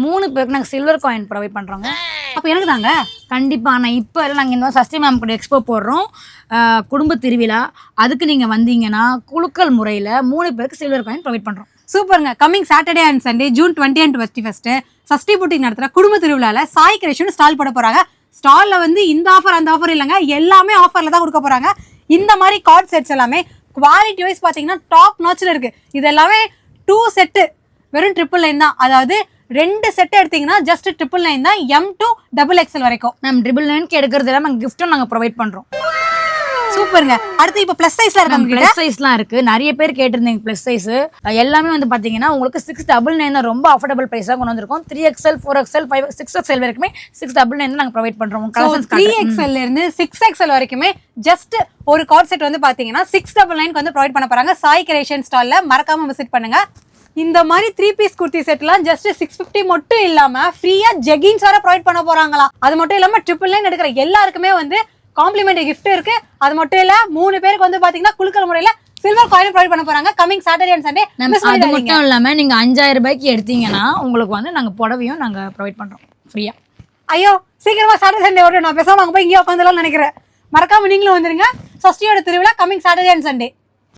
3 பேருக்கு நாங்கள் silver coin provide பண்ணுறோங்க. அப்போ எனக்கு தாங்க கண்டிப்பாக. ஆனால் இப்போ நாங்கள் இந்த சஷ்டி மேம் கூட எக்ஸ்போ போடுறோம், குடும்ப திருவிழா. அதுக்கு நீங்கள் வந்தீங்கன்னா குலுக்கல் முறையில் 3 பேருக்கு சில்வர் காயின் ப்ரொவைட் பண்ணுறோம். சூப்பருங்க. Coming Saturday and Sunday June 20 and 21 சஷ்டி பூட்டிங் நடத்துகிற குடும்ப திருவிழாவில் சாய் கிரியேஷன் ஸ்டால் போட போகிறாங்க. ஸ்டாலில் வந்து இந்த ஆஃபர் அந்த ஆஃபர் இல்லைங்க, எல்லாமே ஆஃபரில் தான் கொடுக்க போகிறாங்க. இந்த மாதிரி கார்ட் செட்ஸ் எல்லாமே குவாலிட்டி வைஸ் பார்த்தீங்கன்னா டாப் நாச்சில் இருக்குது. இது எல்லாமே 2 செட்டு வெறும் 999 தான். அதாவது 2 செட் எடுத்தீங்கன்னா ஜஸ்ட் 999 தான், M to XXL வரைக்கும். மேம் 999க்கு எடுக்கிறது இல்லாமல் கிஃப்ட்டும் நாங்கள் ப்ரொவைட் பண்ணுறோம். சூப்பருங்க. அடுத்து இப்போ ப்ளஸ் சைஸ்ல இருக்காங்க. ப்ளஸ் சைஸ்லாம் இருக்கு, நிறைய பேர் கேட்டிருந்தீங்க ப்ளஸ் சைஸ். எல்லாமே வந்து பாத்தீங்கன்னா உங்களுக்கு 699 தான், ரொம்ப அஃபோர்டபுள் பிரைஸா கொண்டு வந்திருக்கோம். 3XL 4XL 6XL வரைக்குமே 699 நாங்க ப்ரொவைட் பண்றோம். 3XL ல இருந்து 6XL வரைக்குமே ஜஸ்ட் ஒரு கார்ட் செட் வந்து பாத்தீங்கன்னா 699 வந்து ப்ரொவைட் பண்ண போறாங்க சாய் கிரியேஷன் ஸ்டால்ல. மறக்காம விசிட் பண்ணுங்க. இந்த மாதிரி 3 பீஸ் குர்த்தி செட்லாம் ஜஸ்ட் 650 மட்டும் இல்லாம ஃப்ரீயா ஜெகின்ஸ் வர ப்ரொவைட் பண்ண போறாங்களா. அது மட்டும் இல்லாம 999 எடுக்கிற எல்லாருக்குமே வந்து காம்ப்ளிமெண்டரி கிஃப்ட் இருக்கு. அது மட்டும் இல்ல 3 பேருக்கு வந்து பாத்தீங்கன்னா குலுக்கல் முறையில சில்வர் காயின் ப்ரொவைட் பண்ண போறாங்க. Coming Saturday and Sunday. அது மட்டும் இல்லாம நீங்க 5000 ரூபாய்க்கு எடுத்தீங்கன்னா உங்களுக்கு வந்து நாங்க புடவையும் நாங்க ப்ரொவைட் பண்றோம் ஃப்ரீயா. ஐயோ சீக்கிரமா சாட்டர்டே சண்டே வரும். நான் பேசாம அங்க போய் இங்கே உட்காந்துலாம் நினைக்கிறேன். மறக்காம நீங்களும் வந்துருங்க. சஷ்டியோட திருவிழா கமிங் சாட்டர்டே அண்ட் சண்டே.